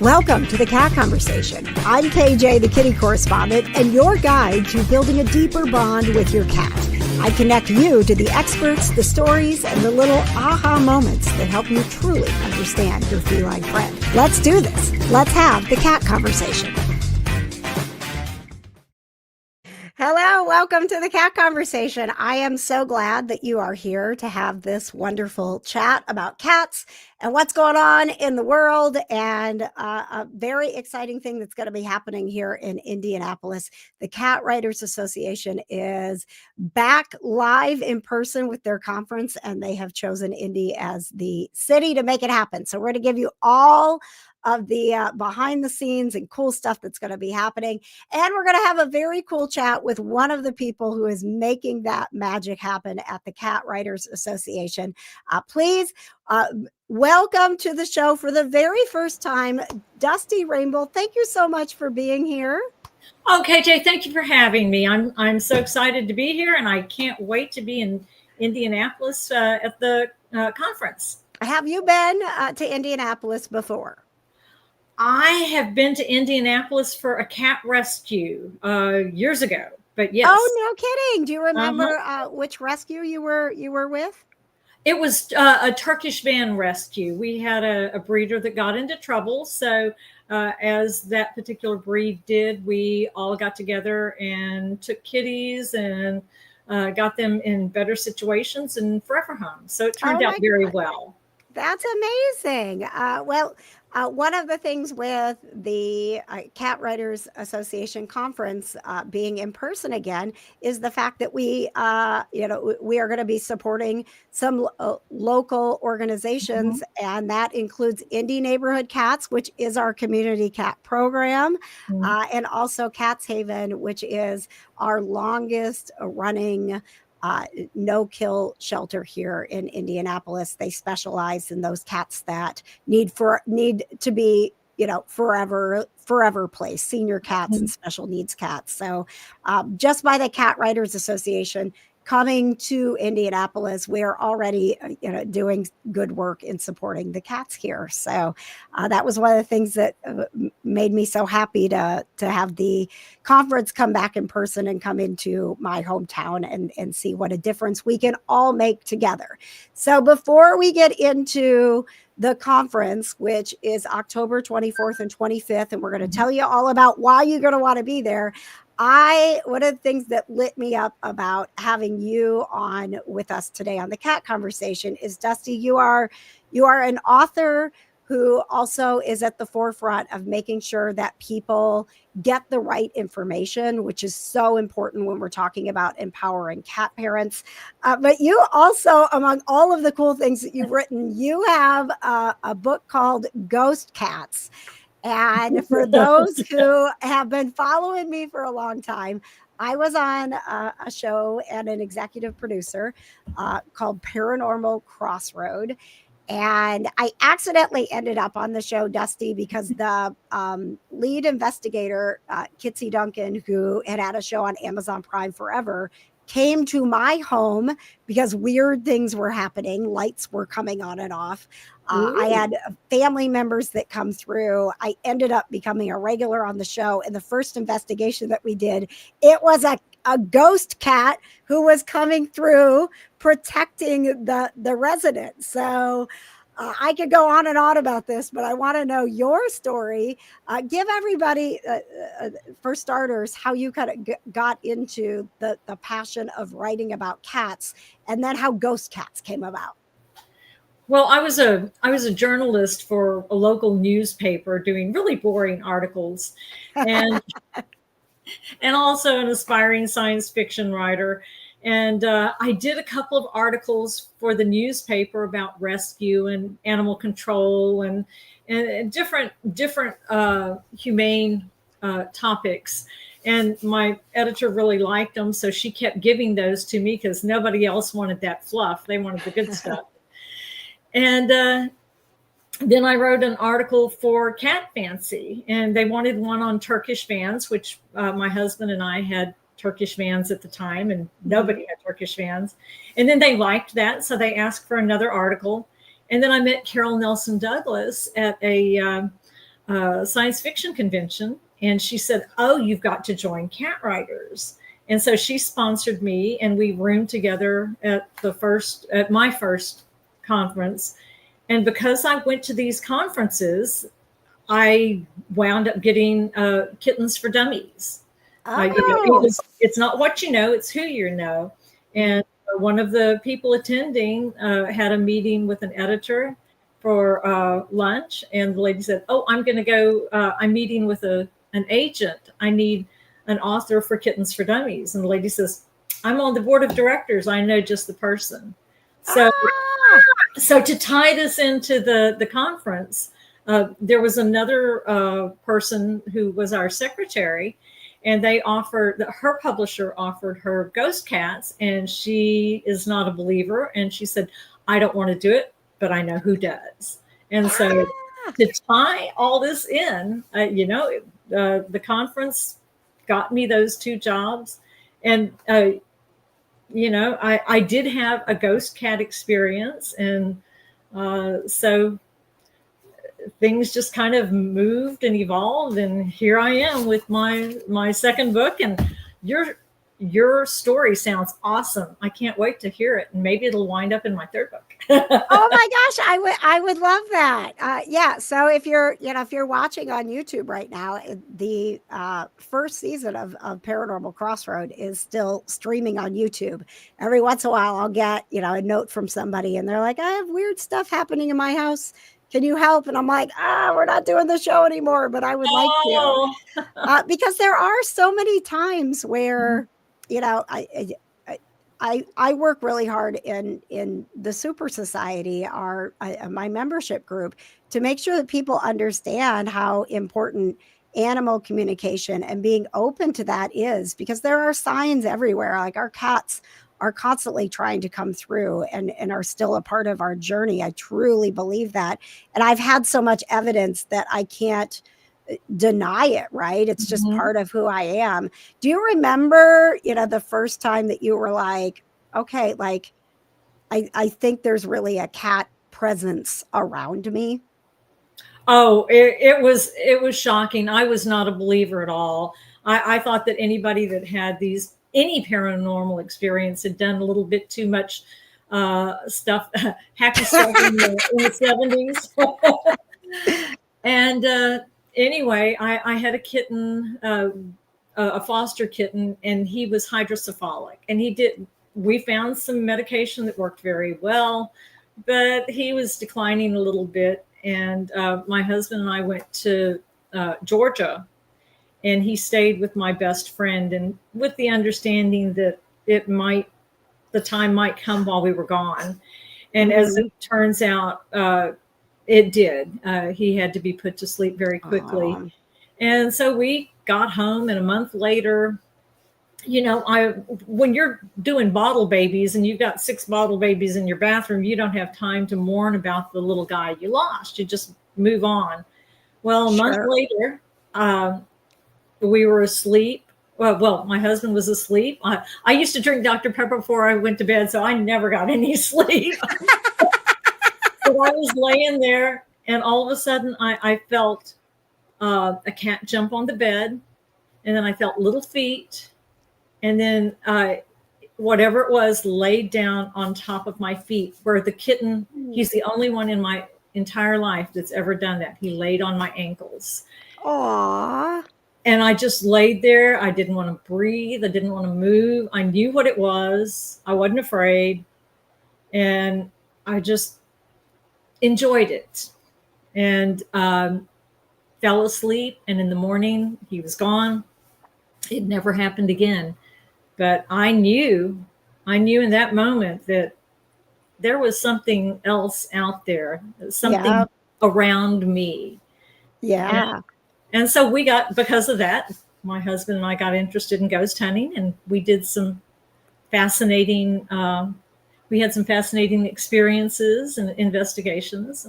Welcome to the Cat Conversation. I'm KJ, the kitty correspondent, and your guide to building a deeper bond with your cat. I connect you to the experts, the stories, and the little aha moments that help you truly understand your feline friend. Let's do this. Let's have the Cat Conversation. Hello, welcome to the Cat Conversation. I am so glad that you are here to have this wonderful chat about cats and what's going on in the world, and a very exciting thing that's going to be happening here in Indianapolis. The Cat Writers Association is back live in person with their conference, and they have chosen Indy as the city to make it happen. So we're going to give you all of the behind the scenes and cool stuff that's going to be happening. And we're going to have a very cool chat with one of the people who is making that magic happen at the Cat Writers Association. Please welcome to the show for the very first time, Dusty Rainbolt. Thank you so much for being here. Oh, KJ, thank you for having me. I'm so excited to be here, and I can't wait to be in Indianapolis at the conference. Have you been to Indianapolis before? I have been to Indianapolis for a cat rescue years ago, but yes. Oh, no kidding. Do you remember which rescue you were with? It was a Turkish van rescue. We had a breeder that got into trouble. So as that particular breed did, we all got together and took kitties and got them in better situations and forever homes. So it turned out very well. That's amazing. One of the things with the Cat Writers Association conference being in person again is the fact that we are going to be supporting some local organizations, and that includes Indie Neighborhood Cats, which is our community cat program, and also Cats Haven, which is our longest running no-kill shelter here in Indianapolis. They specialize in those cats that need to be, forever place, senior cats and special needs cats. So just by the Cat Writers Association coming to Indianapolis, we're already doing good work in supporting the cats here. So that was one of the things that made me so happy to have the conference come back in person and come into my hometown and see what a difference we can all make together. So before we get into the conference, which is October 24th and 25th, and we're going to tell you all about why you're going to want to be there, one of the things that lit me up about having you on with us today on the Cat Conversation is, Dusty, you are an author who also is at the forefront of making sure that people get the right information, which is so important when we're talking about empowering cat parents. But you also, among all of the cool things that you've written, you have a book called Ghost Cats. And for those who have been following me for a long time, I was on a show and an executive producer called Paranormal Crossroad. And I accidentally ended up on the show, Dusty, because the lead investigator, Kitsy Duncan, who had a show on Amazon Prime forever, came to my home because weird things were happening. Lights were coming on and off. I had family members that come through. I ended up becoming a regular on the show. And the first investigation that we did, it was a ghost cat who was coming through protecting the residents. So I could go on and on about this, but I want to know your story. Give everybody, for starters, how you kind of got into the passion of writing about cats, and then how Ghost Cats came about. Well, I was a journalist for a local newspaper doing really boring articles, and and also an aspiring science fiction writer. And I did a couple of articles for the newspaper about rescue and animal control and different humane topics. And my editor really liked them, so she kept giving those to me because nobody else wanted that fluff. They wanted the good stuff. And then I wrote an article for Cat Fancy, and they wanted one on Turkish vans, which my husband and I had Turkish vans at the time, and nobody had Turkish vans. And then they liked that, so they asked for another article. And then I met Carol Nelson Douglas at a science fiction convention, and she said, "Oh, you've got to join Cat Writers." And so she sponsored me, and we roomed together at my first conference. And because I went to these conferences, I wound up getting Kittens for Dummies. Oh, It's not what you know, it's who you know. And one of the people attending had a meeting with an editor for lunch, and the lady said, "Oh, I'm going to go. I'm meeting with an agent. I need an author for Kittens for Dummies." And the lady says, "I'm on the board of directors. I know just the person." So, ah, so to tie this into the conference, there was another person who was our secretary, and her publisher offered her ghost cats, and she is not a believer, and she said, "I don't want to do it, but I know who does." And so ah. to tie all this in, the conference got me those two jobs. And I did have a ghost cat experience, and so things just kind of moved and evolved, and here I am with my second book. And your story sounds awesome. I can't wait to hear it, and maybe it'll wind up in my third book. Oh my gosh, I would love that. Yeah. So if you're watching on YouTube right now, the first season of Paranormal Crossroad is still streaming on YouTube. Every once in a while, I'll get a note from somebody, and they're like, "I have weird stuff happening in my house. Can you help?" And I'm like, we're not doing the show anymore, but I would like to, Oh. because there are so many times where I work really hard in the SuPURR Society, my membership group, to make sure that people understand how important animal communication and being open to that is, because there are signs everywhere. Like, our cats are constantly trying to come through and are still a part of our journey. I truly believe that. And I've had so much evidence that I can't deny it, right? It's just Mhm. part of who I am. Do you remember, the first time that you were like, okay, like, I think there's really a cat presence around me? Oh, it was shocking. I was not a believer at all. I thought that anybody that had any paranormal experience had done a little bit too much stuff, happy stuff in the 70s. And anyway, I had a kitten, a foster kitten, and he was hydrocephalic. And we found some medication that worked very well, but he was declining a little bit. And my husband and I went to Georgia, and he stayed with my best friend, and with the understanding that the time might come while we were gone. And as Mhm. it turns out, it did. He had to be put to sleep very quickly. Aw. And so we got home, and a month later, when you're doing bottle babies and you've got 6 bottle babies in your bathroom, you don't have time to mourn about the little guy you lost. You just move on. Well, a month Sure. later, we were asleep. Well, my husband was asleep. I used to drink Dr. Pepper before I went to bed, so I never got any sleep. But I was laying there, and all of a sudden, I felt a cat jump on the bed, and then I felt little feet, and then whatever it was laid down on top of my feet, where the kitten, he's the only one in my entire life that's ever done that. He laid on my ankles. Aw. And I just laid there. I didn't want to breathe. I didn't want to move. I knew what it was. I wasn't afraid. And I just enjoyed it. And fell asleep. And in the morning, he was gone. It never happened again. But I knew in that moment that there was something else out there, something Yeah. around me. Yeah. And so because of that, my husband and I got interested in ghost hunting, and we did some fascinating, we had some fascinating experiences and investigations.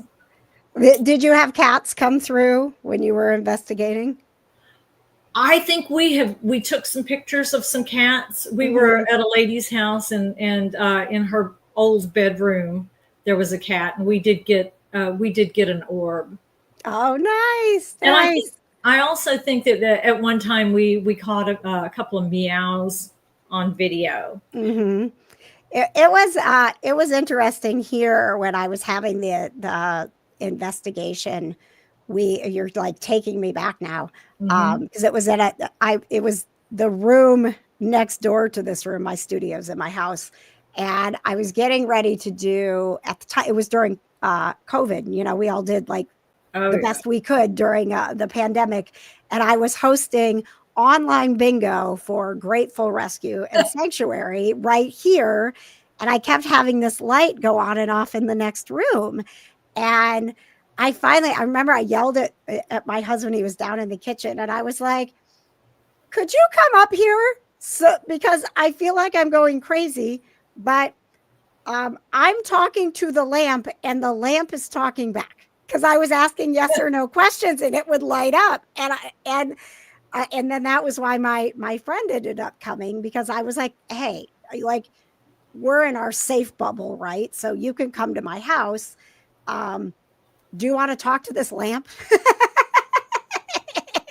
Did you have cats come through when you were investigating? I think we took some pictures of some cats. We were Mhm. at a lady's house, and in her old bedroom there was a cat, and we did get an orb. Oh, nice, And nice. I also think that, at one time we caught a couple of meows on video. Hmm. It was interesting here when I was having the investigation. You're like taking me back now, Hmm. because it was it was the room next door to this room. My studio's in my house, and I was getting ready to do at the time. It was during COVID. You know, we all did like Oh the yeah. best we could during the pandemic. And I was hosting online bingo for Grateful Rescue and Sanctuary right here. And I kept having this light go on and off in the next room. And I remember I yelled at my husband. He was down in the kitchen, and I was like, could you come up here? So, because I feel like I'm going crazy, but I'm talking to the lamp and the lamp is talking back because I was asking yes or no questions and it would light up. And then that was why my friend ended up coming, because I was like, hey, like, we're in our safe bubble, right? So you can come to my house. Um, do you want to talk to this lamp?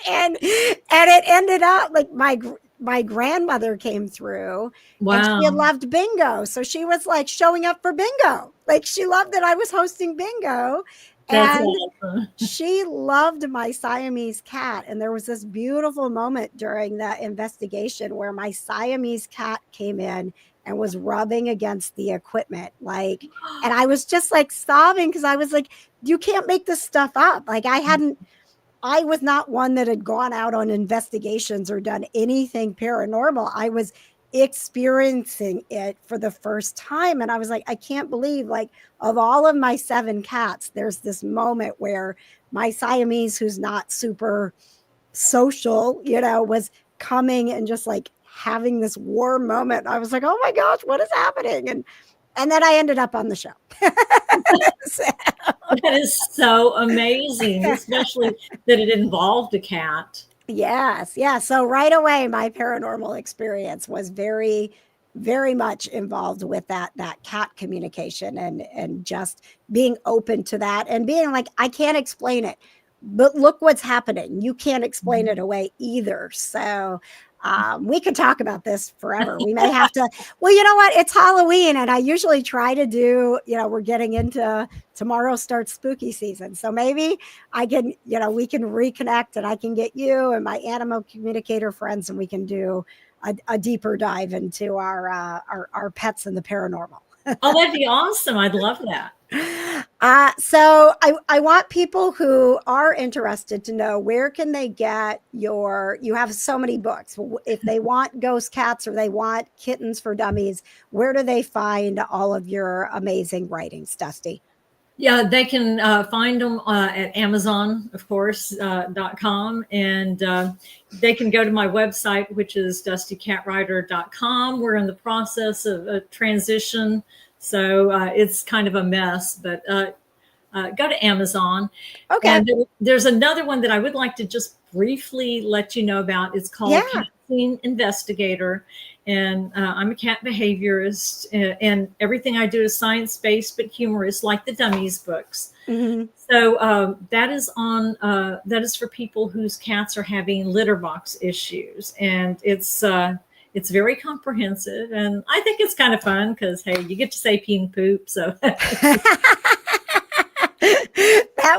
And it ended up like my grandmother came through, and she had Wow. loved bingo, so she was like showing up for bingo. Like, she loved that I was hosting bingo, That's and awesome. she loved my Siamese cat. And there was this beautiful moment during the investigation where my Siamese cat came in and was rubbing against the equipment, like, and I was just like sobbing because I was like, you can't make this stuff up. Like, I was not one that had gone out on investigations or done anything paranormal. I was experiencing it for the first time. And I was like, I can't believe, like, of all of my 7 cats, there's this moment where my Siamese, who's not super social, was coming and just like having this warm moment. I was like, oh my gosh, what is happening? And then I ended up on the show. So, That is so amazing, especially that it involved a cat. yes, yeah. So right away, my paranormal experience was very, very much involved with that cat communication, and just being open to that and being like, I can't explain it, but look what's happening. You can't explain it away either. So we could talk about this forever. We may have to. Well, you know what? It's Halloween, and I usually try to do. We're getting into tomorrow starts spooky season, so maybe I can, we can reconnect, and I can get you and my animal communicator friends, and we can do a deeper dive into our pets and the paranormal. Oh, that'd be awesome. I'd love that. So I want people who are interested to know, where can they get you have so many books. If they want ghost cats or they want kittens for dummies, where do they find all of your amazing writings, Dusty? Yeah, they can find them at Amazon, of course, .com. And they can go to my website, which is dustycatwriter.com. We're in the process of a transition, so it's kind of a mess, but go to Amazon. Okay. And there's another one that I would like to just briefly let you know about. It's called Yeah. Cat Scene Investigator. And I'm a cat behaviorist, and everything I do is science-based but humorous, like the Dummies books. Mhm. So that is for people whose cats are having litter box issues, and it's very comprehensive, and I think it's kind of fun because, hey, you get to say pee and poop. So That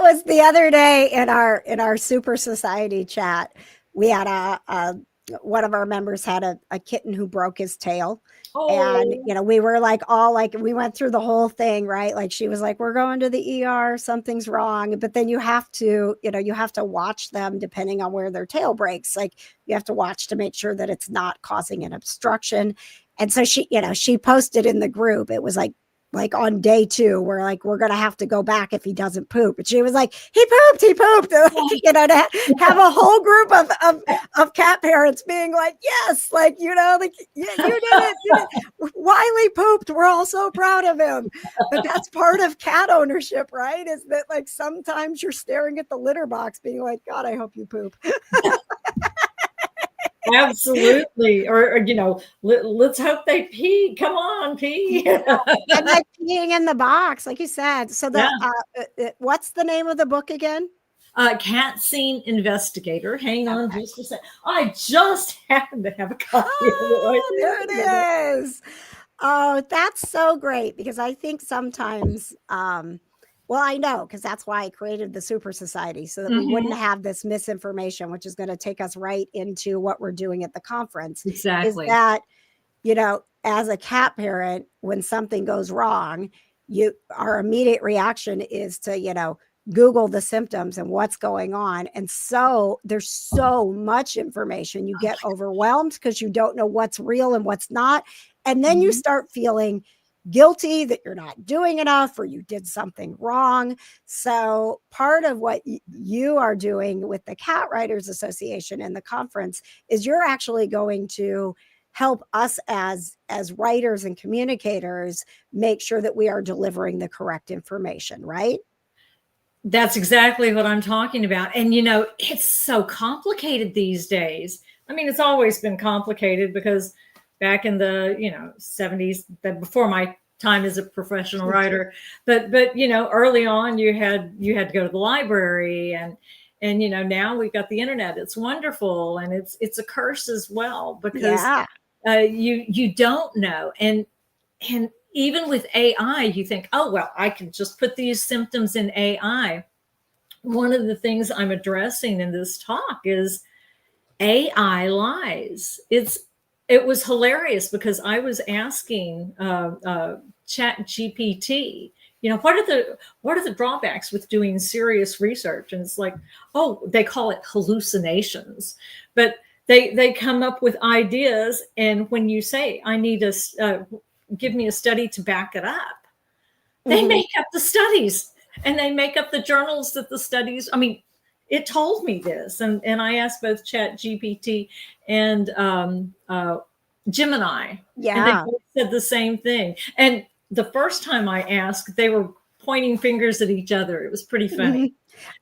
was the other day in our super society chat. We had a one of our members had a kitten who broke his tail. And oh, we were like, all like, we went through the whole thing, right? Like, she was like, we're going to the ER, something's wrong. But then you have to, you have to watch them depending on where their tail breaks. Like, you have to watch to make sure that it's not causing an obstruction. And so she posted in the group, it was like on day 2, we're like, we're gonna have to go back if he doesn't poop. But she was like, he pooped. To have a whole group of cat parents being like, yes, like, like, yeah, you did it. Wiley pooped. We're all so proud of him. But that's part of cat ownership, right? Is that, like, sometimes you're staring at the litter box being like, God, I hope you poop. absolutely. Or let's hope they pee. Come on, pee. And like peeing in the box, like you said. So Yeah. what's the name of the book again? cat scene investigator. Hang on just a second. I just happen to have a copy of it right Oh, there it is. Oh, that's so great because I think sometimes, well, I know because that's why I created the Super Society so that we wouldn't have this misinformation, which is going to take us right into what we're doing at the conference. Is Exactly. that, as a cat parent, when something goes wrong, our immediate reaction is to, Google the symptoms and what's going on. And so there's so much information. You get overwhelmed because you don't know what's real and what's not. And then you start feeling guilty that you're not doing enough or you did something wrong. So part of what you are doing with the Cat Writers Association and the conference is you're actually going to help us as writers and communicators make sure that we are delivering the correct information, right? That's exactly what I'm talking about. And, it's so complicated these days. I mean, it's always been complicated because back in the, 70s, before my time as a professional writer, but, early on you had to go to the library and, now we've got the internet. It's wonderful. And it's a curse as well because you don't know. And even with AI, you think, oh, well, I can just put these symptoms in AI. One of the things I'm addressing in this talk is AI lies. It was hilarious because I was asking Chat GPT, what are the drawbacks with doing serious research? And it's like, oh, they call it hallucinations, but they come up with ideas. And when you say, I need give me a study to back it up, they make up the studies and they make up the journals that the studies, I mean, it told me this. And I asked both Chat GPT and Gemini. Yeah. And they both said the same thing. And the first time I asked, they were pointing fingers at each other. It was pretty funny.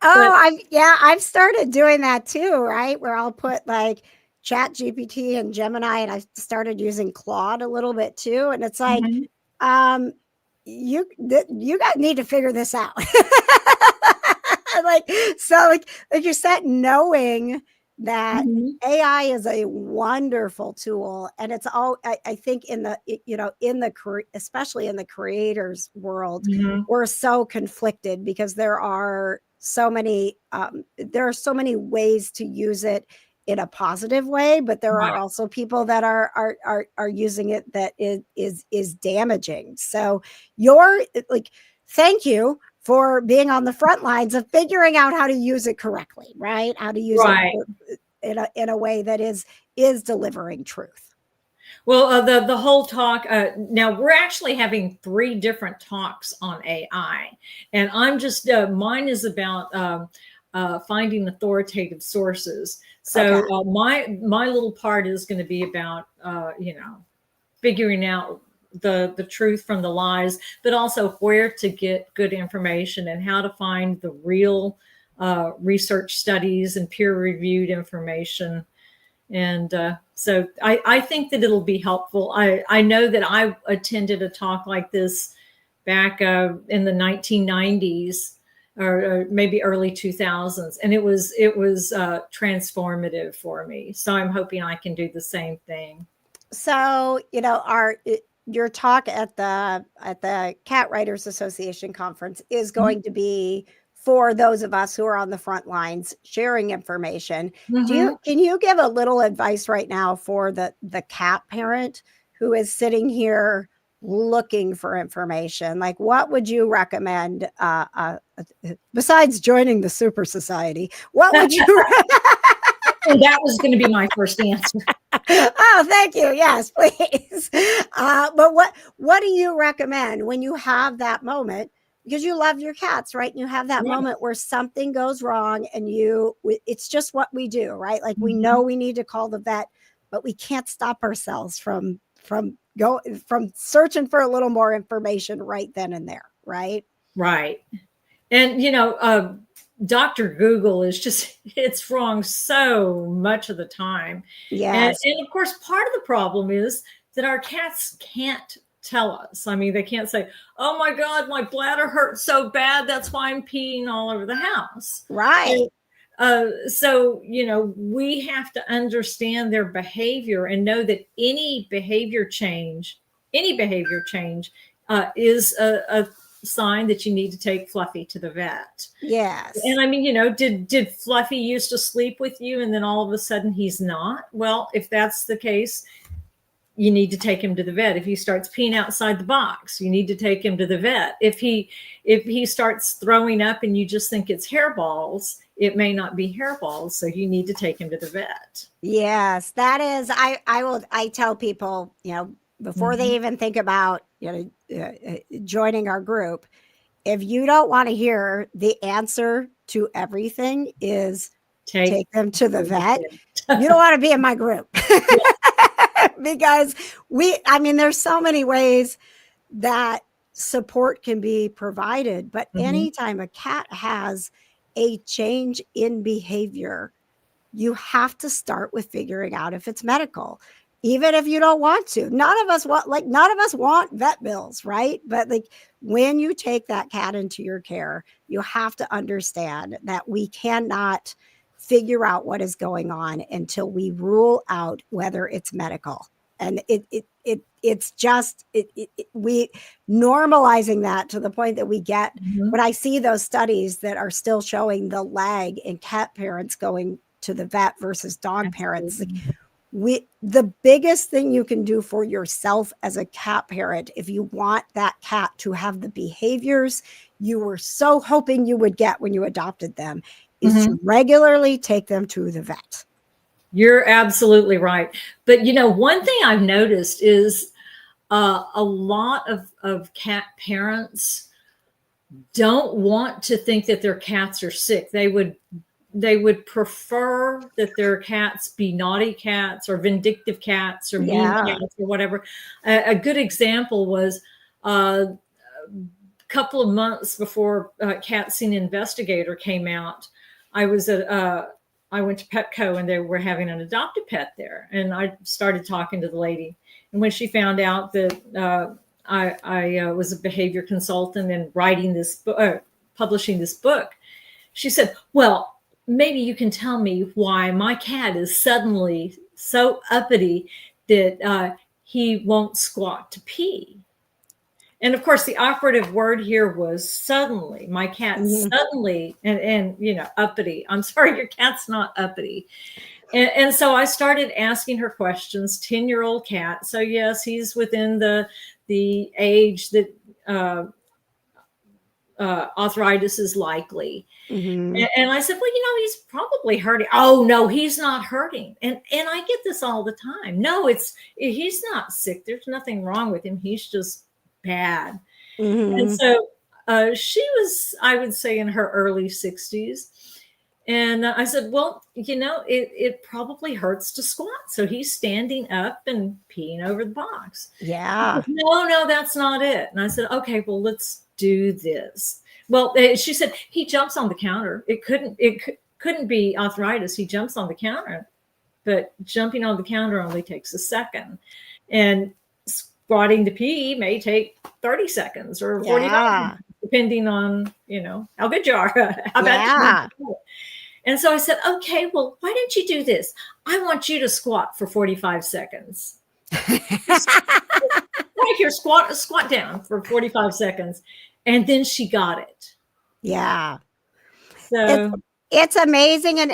Oh, I've started doing that too, right? Where I'll put like Chat GPT and Gemini, and I started using Claude a little bit too. And it's like, you guys need to figure this out. like you said, knowing that AI is a wonderful tool, and it's all I think in the especially in the creators world, we're so conflicted because there are so many ways to use it in a positive way, but there are also people that are using it that is damaging. So thank you for being on the front lines of figuring out how to use it correctly, right? How to use it in a way that is delivering truth. Well, the whole talk, now we're actually having 3 different talks on AI, and I'm just, mine is about finding authoritative sources. So my little part is going to be about, figuring out the truth from the lies, but also where to get good information and how to find the real research studies and peer-reviewed information. And so I think that it'll be helpful. I know that I attended a talk like this back in the 1990s or maybe early 2000s, and it was transformative for me. So I'm hoping I can do the same thing. So your talk at the Cat Writers Association conference is going to be for those of us who are on the front lines sharing information. Can you give a little advice right now for the cat parent who is sitting here looking for information? Like, what would you recommend besides joining the Super Society? What would you That was going to be my first answer. Oh, thank you. Yes, please. But what do you recommend when you have that moment? Because you love your cats, right? And you have that moment where something goes wrong and it's just what we do, right? Like we know we need to call the vet, but we can't stop ourselves from searching for a little more information right then and there, right? Right. And, Dr. Google is just, it's wrong so much of the time. Yes. And of course, part of the problem is that our cats can't tell us. I mean, they can't say, oh my God, my bladder hurts so bad. That's why I'm peeing all over the house. Right. So, we have to understand their behavior and know that any behavior change is a sign that you need to take Fluffy to the vet. Yes. And I mean, did Fluffy used to sleep with you and then all of a sudden he's not? Well, if that's the case, you need to take him to the vet. If he starts peeing outside the box, you need to take him to the vet. If he starts throwing up and you just think it's hairballs, it may not be hairballs. So you need to take him to the vet. Yes, that is, I tell people, before they even think about, joining our group, if you don't want to hear the answer to everything is take them to the vet, you don't want to be in my group. Because there's so many ways that support can be provided, but anytime a cat has a change in behavior, you have to start with figuring out if it's medical, even if you don't want to. None of us want vet bills, right? But when you take that cat into your care, you have to understand that we cannot figure out what is going on until we rule out whether it's medical. And we normalizing that to the point that we get, when I see those studies that are still showing the lag in cat parents going to the vet versus dog parents, the biggest thing you can do for yourself as a cat parent, if you want that cat to have the behaviors you were so hoping you would get when you adopted them, is to regularly take them to the vet. You're absolutely right. But one thing I've noticed is a lot of cat parents don't want to think that their cats are sick. They would prefer that their cats be naughty cats or vindictive cats or mean cats or whatever. A good example was a couple of months before Cat Scene Investigator came out. I went to Petco and they were having an adopted pet there. And I started talking to the lady. And when she found out that I was a behavior consultant and writing this book, publishing this book, she said, well, maybe you can tell me why my cat is suddenly so uppity that he won't squat to pee. And of course, the operative word here was suddenly. My cat suddenly, and uppity. I'm sorry, your cat's not uppity. And so I started asking her questions. 10-year-old cat. So yes, he's within the age that arthritis is likely. And I said, well, he's probably hurting. Oh no, he's not hurting. And I get this all the time. No, he's not sick. There's nothing wrong with him. He's just bad. And so she was, I would say, in her early 60s. And I said, well, it probably hurts to squat. So he's standing up and peeing over the box. Yeah. Said, no, that's not it. And I said, okay, well, let's do this. Well, she said, he jumps on the counter. It couldn't be arthritis. He jumps on the counter, but jumping on the counter only takes a second. And squatting to pee may take 30 seconds or 45 seconds, depending on, how good you are. How bad you are. And so I said, okay, well, why don't you do this? I want you to squat for 45 seconds. Right here, squat down for 45 seconds. And then she got it. Yeah. So it's amazing. And,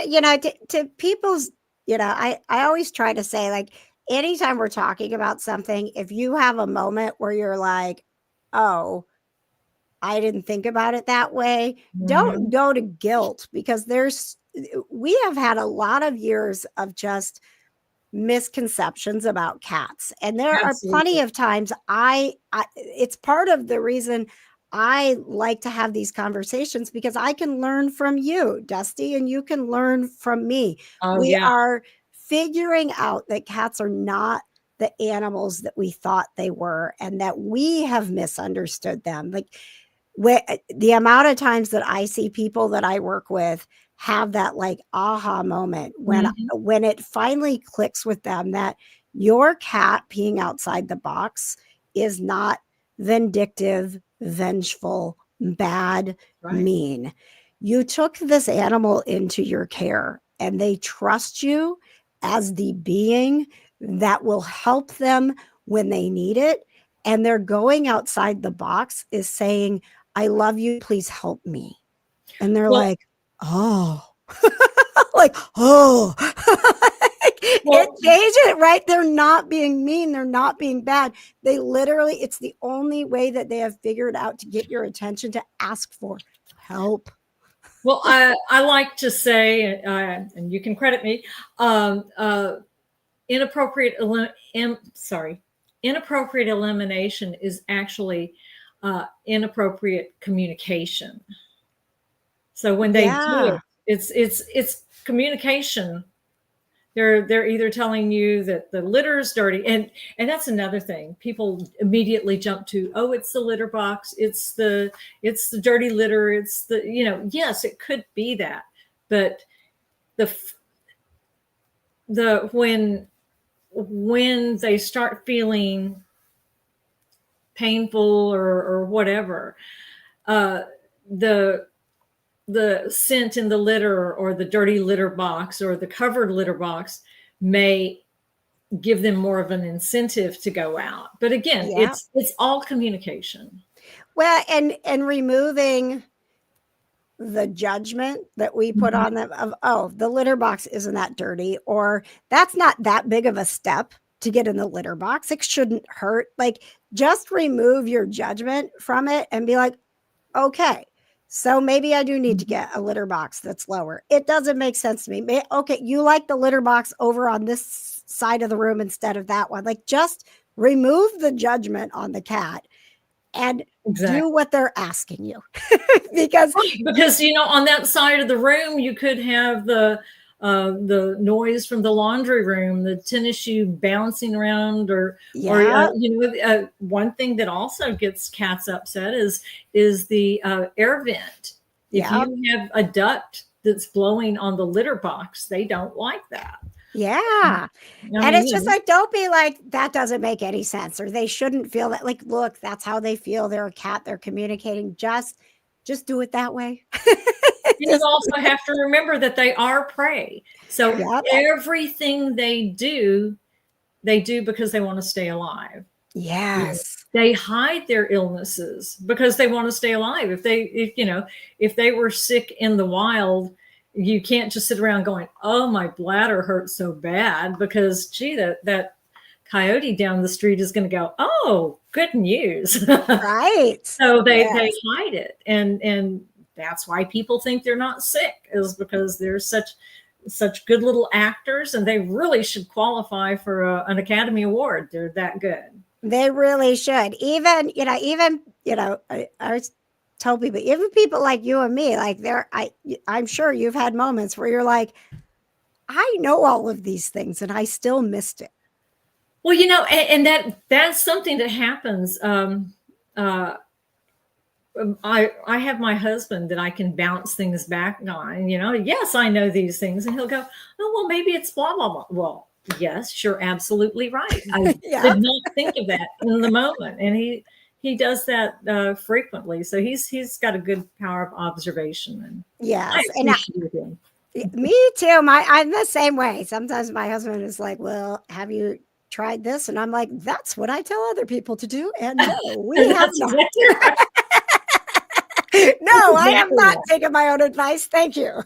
to people's, I always try to say, anytime we're talking about something, if you have a moment where you're like, oh, I didn't think about it that way, don't go to guilt, because we have had a lot of years of just misconceptions about cats. And there are plenty of times it's part of the reason I like to have these conversations, because I can learn from you, Dusty, and you can learn from me. We are figuring out that cats are not the animals that we thought they were, and that we have misunderstood them. The amount of times that I see people that I work with have that aha moment when it finally clicks with them that your cat peeing outside the box is not vindictive, vengeful, bad, Right. mean. You took this animal into your care and they trust you as the being that will help them when they need it. And they're going outside the box is saying, I love you, please help me. And they're Well, like, oh, like, oh, it well, changed it, right? They're not being mean. They're not being bad. They literally, it's the only way that they have figured out to get your attention to ask for help. well, I like to say, and you can credit me, inappropriate, inappropriate elimination is actually inappropriate communication. So when they do Yeah. it, it's communication. They're either telling you that the litter is dirty, and that's another thing. People immediately jump to, oh, it's the litter box, it's the dirty litter, it's the, yes, it could be that, but the the when they start feeling painful or whatever, uh, the scent in the litter or the dirty litter box or the covered litter box may give them more of an incentive to go out. But again, Yeah. it's all communication. Well, and removing the judgment that we put Mhm. on them of, oh, the litter box isn't that dirty, or that's not that big of a step to get in the litter box. It shouldn't hurt. Like, just remove your judgment from it and be like, okay, so maybe I do need to get a litter box that's lower. It doesn't make sense to me. Okay, you like the litter box over on this side of the room instead of that one. Like, just remove the judgment on the cat and Exactly. do what they're asking you. Because Because on that side of the room you could have the noise from the laundry room, the tennis shoe bouncing around, or yeah, one thing that also gets cats upset is the air vent. If yeah, you have a duct that's blowing on the litter box, they don't like that. yeah. I And mean, it's just like, don't be like, that doesn't make any sense, or they shouldn't feel that. Like, look, that's how they feel. They're a cat. They're communicating. Just do it that way. you Just, also have to remember that they are prey. So yep. everything they do because they want to stay alive. Yes. They hide their illnesses because they want to stay alive. If they were sick in the wild, you can't just sit around going, oh, my bladder hurts so bad, because gee, that coyote down the street is going to go, oh, good news. Right. So they Yes. hide it, and that's why people think they're not sick, is because they're such good little actors, and they really should qualify for an Academy Award. They're that good. They really should. I always tell people, even people like you and me, like I'm sure you've had moments where you're like, I know all of these things and I still missed it. Well, that's something that happens. Uh, I have my husband that I can bounce things back on. Yes, I know these things, and he'll go, oh, well, maybe it's blah blah blah. Well, yes, you're absolutely right. I Yeah. did not think of that in the moment, and he does that frequently. So he's got a good power of observation, and I Yes. And appreciate him. me too. I'm the same way. Sometimes my husband is like, well, have you tried this? And I'm like, that's what I tell other people to do. And no, we And have that's not. exactly right. No, I have Exactly not right. taken my own advice. Thank you.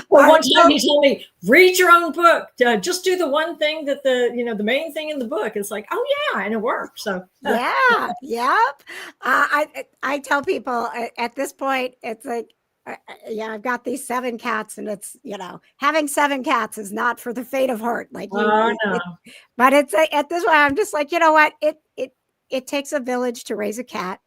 Well, one time So, he told me, read your own book. Just do the one thing that the main thing in the book. It's like, oh yeah, and it works. So yeah, yep. I tell people at this point, it's like, yeah, I've got these 7 cats, and it's, having 7 cats is not for the faint of heart. Like, oh no, but it's at this point, I'm just like, you know what? It takes a village to raise a cat.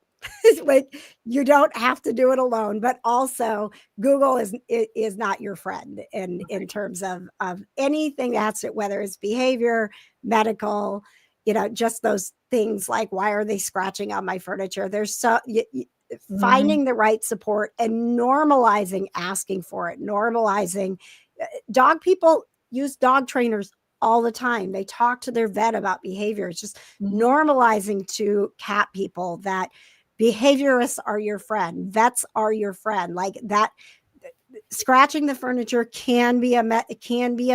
Like, you don't have to do it alone, but also Google is not your friend in terms of anything that's it, whether it's behavior, medical, just those things like, why are they scratching on my furniture? There's Mhm. finding the right support and normalizing asking for it, normalizing. Dog people use dog trainers all the time. They talk to their vet about behavior. It's just Mhm. normalizing to cat people that behaviorists are your friend, vets are your friend, like that. Scratching the furniture can be a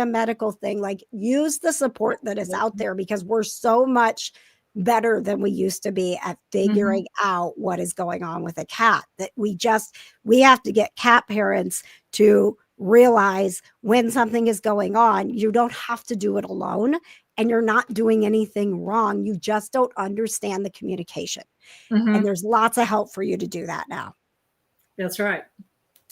medical thing. Like, use the support that is out there, because we're so much better than we used to be at Mhm. figuring out what is going on with a cat, that we have to get cat parents to realize when something is going on. You don't have to do it alone, and you're not doing anything wrong. You just don't understand the communication, and Mhm. there's lots of help for you to do that now. That's right.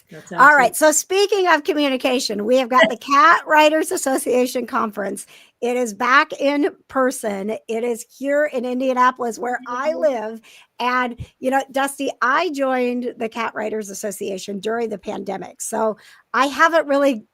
That's All absolutely. right. So, speaking of communication, we have got the Cat Writers Association Conference. It is back in person. It is here in Indianapolis, where I live. And, Dusty, I joined the Cat Writers Association during the pandemic. So, I haven't really.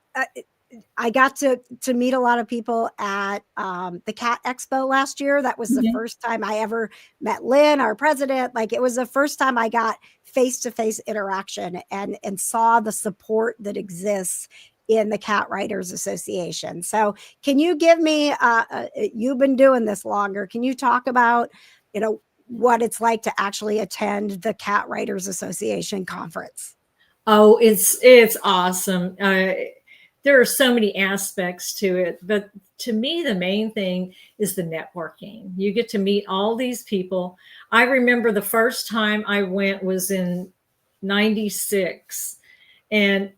I got to meet a lot of people at the Cat Expo last year. That was the Mhm. first time I ever met Lynn, our president. Like, it was the first time I got face to face interaction and saw the support that exists in the Cat Writers Association. So, can you give me? You've been doing this longer. Can you talk about, what it's like to actually attend the Cat Writers Association conference? Oh, it's awesome. There are so many aspects to it, but to me, the main thing is the networking. You get to meet all these people. I remember the first time I went was in '96, and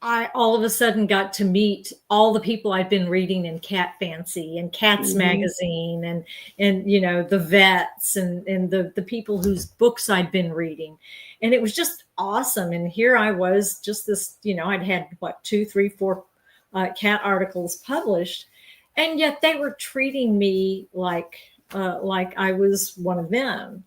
I all of a sudden got to meet all the people I'd been reading in Cat Fancy and Cats Mhm. Magazine, and the vets and the people whose books I'd been reading. And it was just awesome. And here I was, just this, I'd had what, two, three, four cat articles published, and yet they were treating me like I was one of them.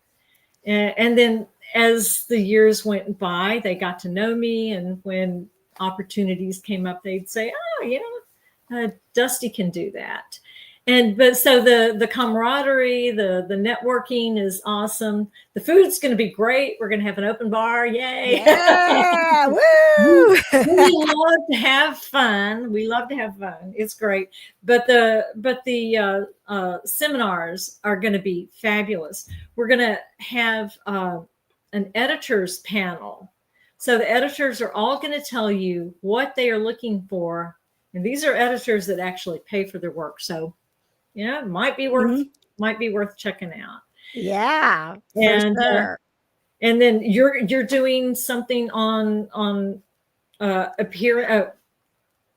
And then as the years went by, they got to know me, and when opportunities came up, they'd say, "Oh, Dusty can do that." And but so the camaraderie, the networking is awesome. The food's going to be great. We're going to have an open bar, yay! Yeah. we, Woo. we love to have fun. We love to have fun. It's great. But the seminars are going to be fabulous. We're going to have an editors panel. So the editors are all going to tell you what they are looking for, and these are editors that actually pay for their work. So it Mhm. might be worth checking out. Yeah, for And sure. and then you're doing something on appear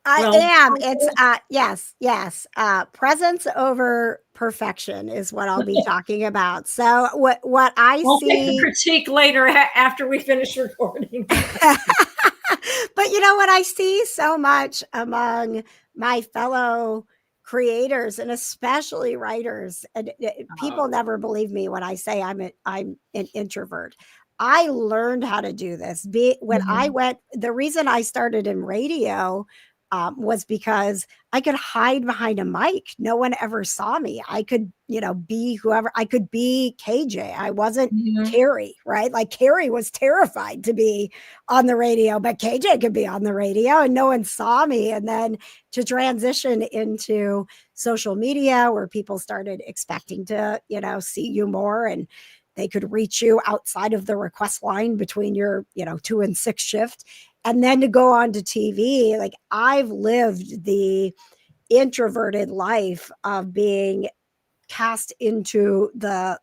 I well, am. It's yes, yes. Presence over perfection is what I'll be talking about. So, what I I'll take the see. critique later after we finish recording. But what I see so much among my fellow creators, and especially writers, and people never believe me when I say I'm an introvert. I learned how to do this. When I Mhm. went, the reason I started in radio was because I could hide behind a mic. No one ever saw me. I could, be whoever. I could be KJ. I wasn't Mhm. Carrie, right? Like, Carrie was terrified to be on the radio, but KJ could be on the radio and no one saw me. And then to transition into social media, where people started expecting to, see you more, and they could reach you outside of the request line between your, 2 and 6 shift. And then to go on to TV, like, I've lived the introverted life of being cast into the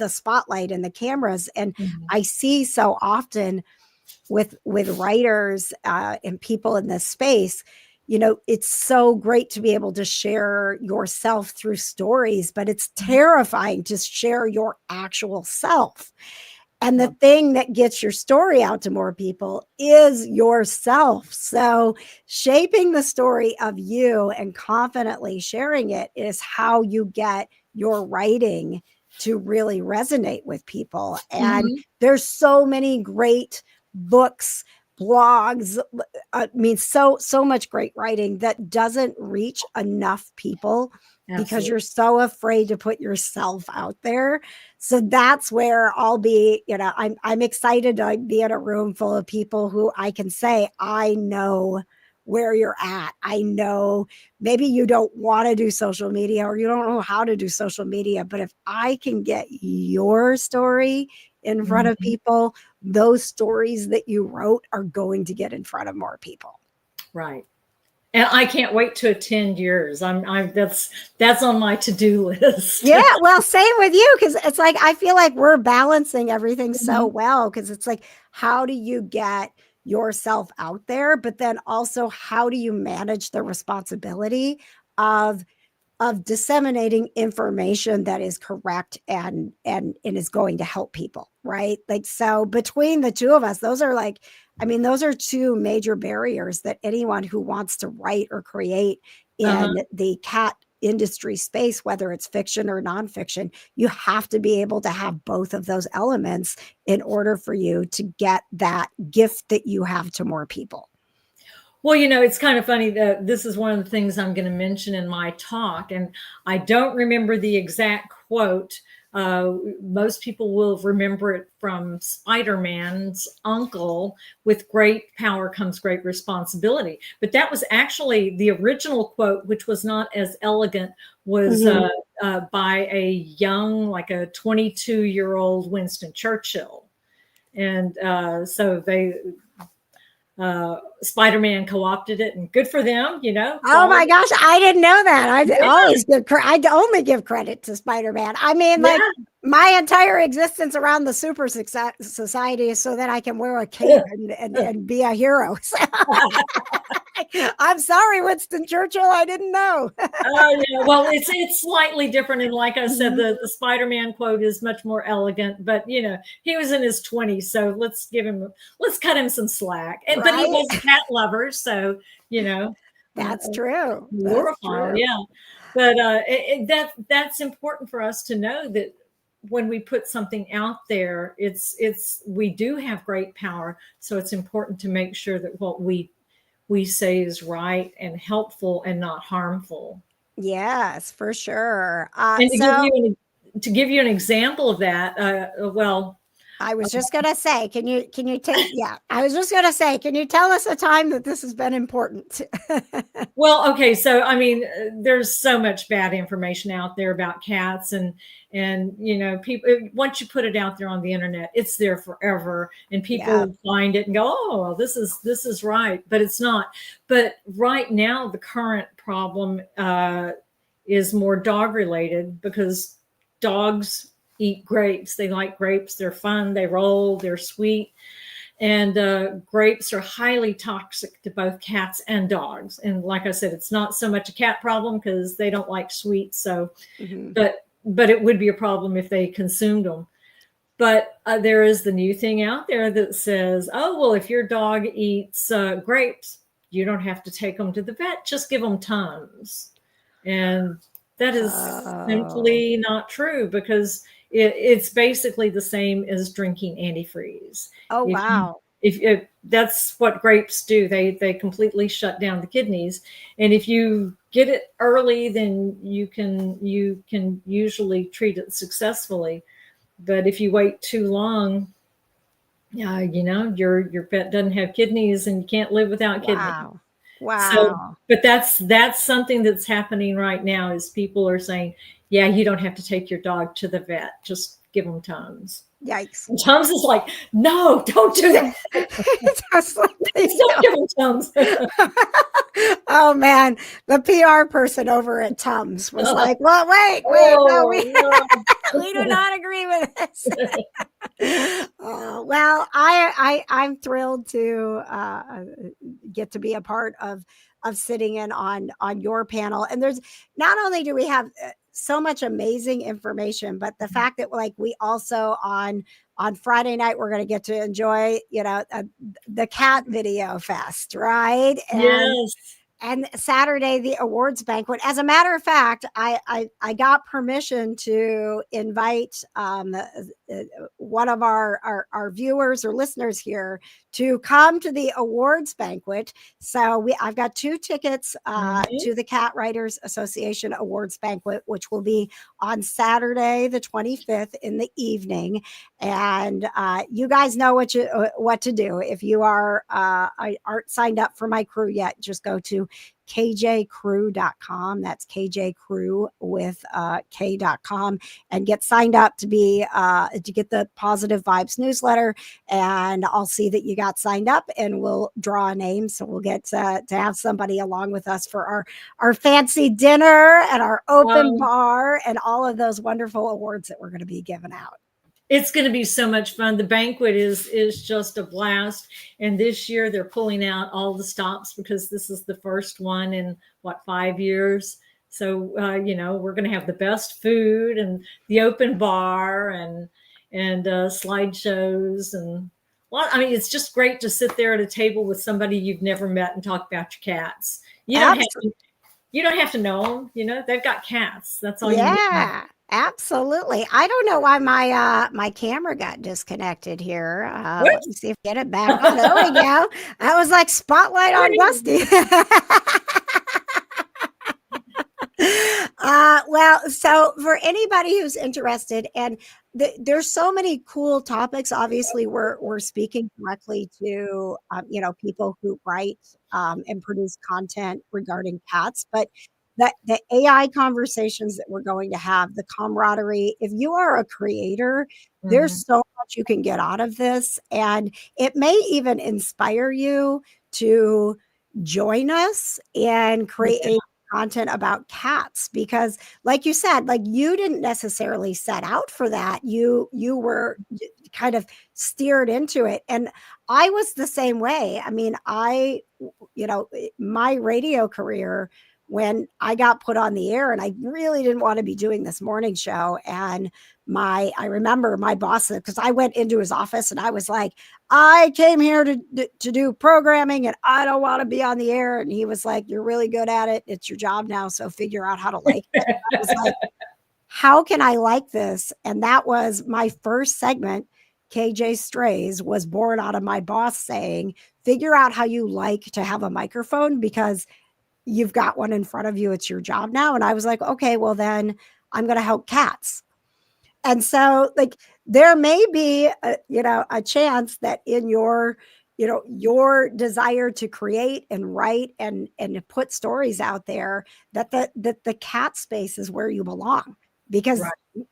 spotlight and the cameras. And Mhm. I see so often with writers and people in this space, it's so great to be able to share yourself through stories, but it's terrifying to share your actual self. And the Yeah. thing that gets your story out to more people is yourself. So, shaping the story of you and confidently sharing it is how you get your writing to really resonate with people. And Mhm. there's so many great books, blogs, so much great writing that doesn't reach enough people because Absolutely. you're so afraid to put yourself out there. So that's where I'll be, I'm excited to be in a room full of people who I can say I know where you're at. I know maybe you don't want to do social media or you don't know how to do social media, but if I can get your story in front of people, those stories that you wrote are going to get in front of more people. Right. And I can't wait to attend yours. That's on my to-do list. Yeah, well, same with you, because it's like I feel like we're balancing everything so well, because it's like, how do you get yourself out there, but then also how do you manage the responsibility of disseminating information that is correct and is going to help people, right? Like, so between the two of us, those are like, I mean, those are two major barriers that anyone who wants to write or create in the cat industry space, whether it's fiction or nonfiction, you have to be able to have both of those elements in order for you to get that gift that you have to more people. Well, you know, it's kind of funny that this is one of the things I'm going to mention in my talk, and I don't remember the exact quote. Most people will remember it from Spider-Man's uncle, with great power comes great responsibility. But that was actually the original quote, which was not as elegant, was by a young, like a 22-year-old Winston Churchill. And so Spider-Man co-opted it, and good for them, you know. Oh my goch, I didn't know that. I'd only give credit to Spider-Man. I mean, like, my entire existence around the Super Society is so that I can wear a cape and be a hero. I'm sorry, Winston Churchill, I didn't know. Yeah. Well, it's slightly different, and like I said, the Spider-Man quote is much more elegant. But you know, he was in his 20s, so let's cut him some slack. And but he was a cat lover, so you know, that's true. Glorify, yeah. But that's important for us to know, that when we put something out there, we do have great power. So it's important to make sure that what we say is right and helpful and not harmful. Yes, for sure. And to give you an example of that, well, I was just going to say, can you take, I was just going to say, can you tell us a time that this has been important? Well, okay. So, I mean, there's so much bad information out there about cats, and, you know, people, once you put it out there on the internet, it's there forever, and people find it and go, oh, this is right, but it's not. But right now, the current problem is more dog related, because dogs eat grapes. They like grapes. They're fun. They roll. They're sweet. And grapes are highly toxic to both cats and dogs. And like I said, it's not so much a cat problem because they don't like sweets. So, but it would be a problem if they consumed them. But there is the new thing out there that says, oh, well, if your dog eats grapes, you don't have to take them to the vet. Just give them Tums. And that is simply not true, because it's basically the same as drinking antifreeze. Oh, wow. If that's what grapes do, they completely shut down the kidneys. And if you get it early, then you can usually treat it successfully. But if you wait too long, you know, your pet doesn't have kidneys, and you can't live without kidneys. Wow. So, but that's something that's happening right now, is people are saying, yeah, you don't have to take your dog to the vet. Just give them Tums. Yikes. And Tums is like, no, don't do that. Don't give them Tums. Oh man, the PR person over at Tums was like, well, wait, no, we do not agree with this. Well, I'm thrilled to get to be a part of sitting in on your panel. And there's, not only do we have so much amazing information, but the fact that, like, we also on Friday night, we're going to get to enjoy, you know, the cat video fest, right? And Saturday, the awards banquet. As a matter of fact, I got permission to invite one of our viewers or listeners here to come to the awards banquet. So I've got 2 tickets to the Cat Writers Association Awards Banquet, which will be on Saturday, the 25th in the evening. And you guys know what to do. If you aren't signed up for my crew yet, just go to kjcrew.com. That's kjcrew with k.com, and get signed up to get the Positive Vibes newsletter. And I'll see that you got signed up, and we'll draw a name. So we'll get to have somebody along with us for our fancy dinner and our open bar and all of those wonderful awards that we're going to be giving out. It's going to be so much fun. The banquet is just a blast. And this year they're pulling out all the stops because this is the first one in 5 years. So, we're going to have the best food and the open bar and slideshows. And it's just great to sit there at a table with somebody you've never met and talk about your cats. You don't have to know them. They've got cats. That's all you need to know. Absolutely. I don't know why my camera got disconnected here. Let me see if I get it back. Oh, there we go. That was like Spotlight on Dusty. Well, so for anybody who's interested, and there's so many cool topics. Obviously, we're speaking directly to people who write and produce content regarding cats, but the AI conversations that we're going to have, the camaraderie. If you are a creator, there's so much you can get out of this, and it may even inspire you to join us and create content about cats, because like you said, like, you didn't necessarily set out for that. You were kind of steered into it, and I was the same way. I mean, my radio career, when I got put on the air, and I really didn't want to be doing this morning show, and I remember my boss, because I went into his office and I was like, I came here to do programming and I don't want to be on the air. And he was like, you're really good at it. It's your job now. So figure out how to like it. I was like, how can I like this? And that was my first segment. KJ Strays was born out of my boss saying, figure out how you like to have a microphone, because you've got one in front of you. It's your job now. And I was like, okay, well then I'm going to help cats. And so, like, there may be a chance that in your desire to create and write and to put stories out there, that the cat space is where you belong, because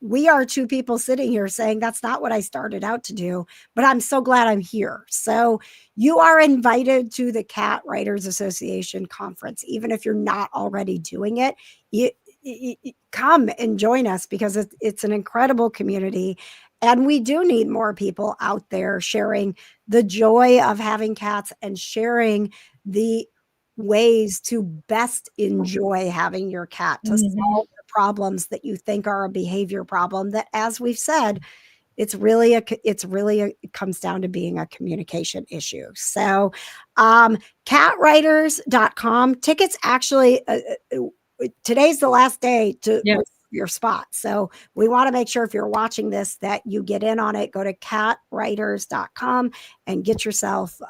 we are 2 people sitting here saying that's not what I started out to do, but I'm so glad I'm here. So you are invited to the Cat Writers Association conference, even if you're not already doing it. Come and join us, because it's an incredible community, and we do need more people out there sharing the joy of having cats and sharing the ways to best enjoy having your cat, to solve the problems that you think are a behavior problem, that, as we've said, it comes down to being a communication issue. So catwriters.com tickets, actually today's the last day to your spot. So we want to make sure, if you're watching this, that you get in on it. Go to catwriters.com and get yourself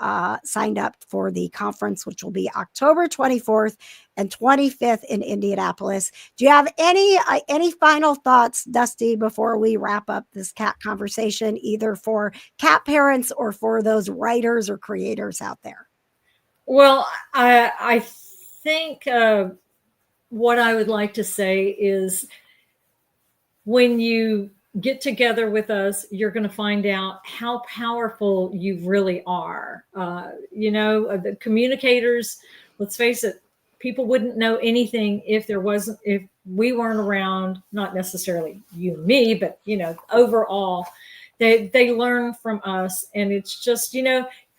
signed up for the conference, which will be October 24th and 25th in Indianapolis. Do you have any final thoughts, Dusty, before we wrap up this cat conversation, either for cat parents or for those writers or creators out there? Well, I think what I would like to say is, when you get together with us, you're going to find out how powerful you really are. The communicators, let's face it, people wouldn't know anything if we weren't around. Not necessarily you and me, but overall, they learn from us. And it's just,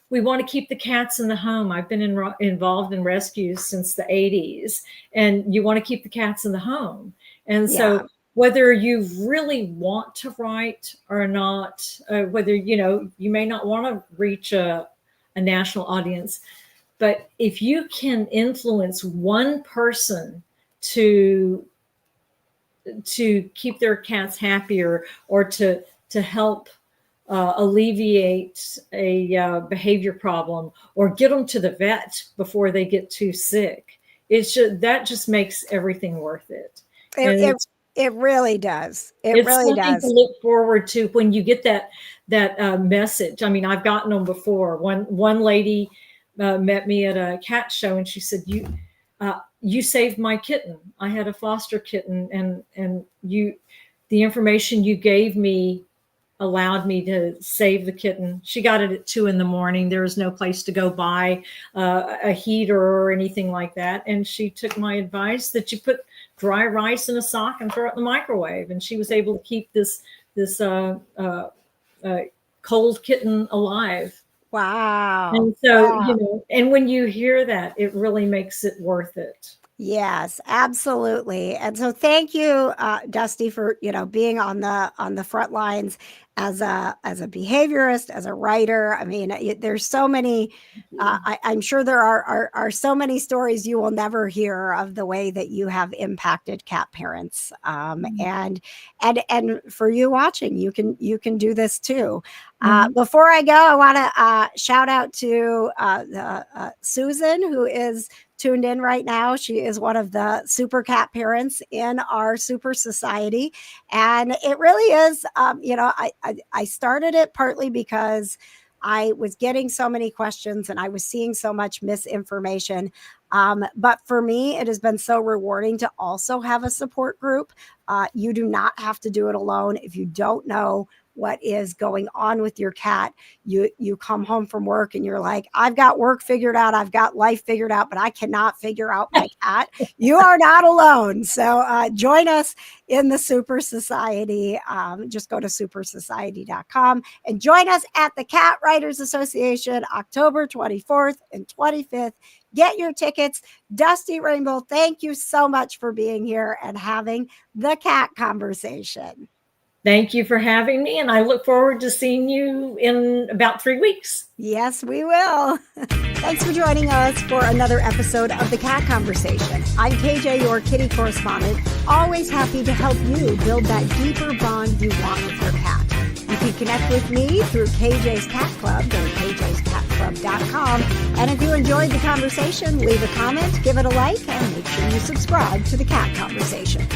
we want to keep the cats in the home. I've been involved in rescues since the 80s, and you want to keep the cats in the home. And so whether you really want to write or not, whether, you may not want to reach a national audience, but if you can influence one person to keep their cats happier, or to help alleviate a behavior problem or get them to the vet before they get too sick. That just makes everything worth it. It, And it, it really does. It it's really something to does. look forward to when you get that message. I mean, I've gotten them before. One lady met me at a cat show, and she said, "You saved my kitten. I had a foster kitten, and the information you gave me allowed me to save the kitten." She got it at 2 a.m. There was no place to go buy a heater or anything like that. And she took my advice that you put dry rice in a sock and throw it in the microwave. And she was able to keep this cold kitten alive. Wow. And so, Wow. and when you hear that, it really makes it worth it. Yes, absolutely. And so thank you, Dusty, for being on the front lines as a behaviorist, as a writer. I mean, there's so many. I'm sure there are so many stories you will never hear of the way that you have impacted cat parents. And for you watching, you can do this too. Before I go, I want to shout out to Susan, who is tuned in right now. She is one of the super cat parents in our SuPURR society. And it really is, I started it partly because I was getting so many questions and I was seeing so much misinformation. But for me, it has been so rewarding to also have a support group. You do not have to do it alone. If you don't know what is going on with your cat, you come home from work and you're like, I've got work figured out, I've got life figured out, but I cannot figure out my cat. You are not alone. So join us in the SuPURR Society. Just go to SuPURRsociety.com and join us at the Cat Writers Association, October 24th and 25th. Get your tickets. Dusty Rainbolt, thank you so much for being here and having the cat conversation. Thank you for having me, and I look forward to seeing you in about 3 weeks. Yes, we will. Thanks for joining us for another episode of The Cat Conversation. I'm KJ, your kitty correspondent, always happy to help you build that deeper bond you want with your cat. You can connect with me through KJ's Cat Club, go to kjscatclub.com. And if you enjoyed the conversation, leave a comment, give it a like, and make sure you subscribe to The Cat Conversation.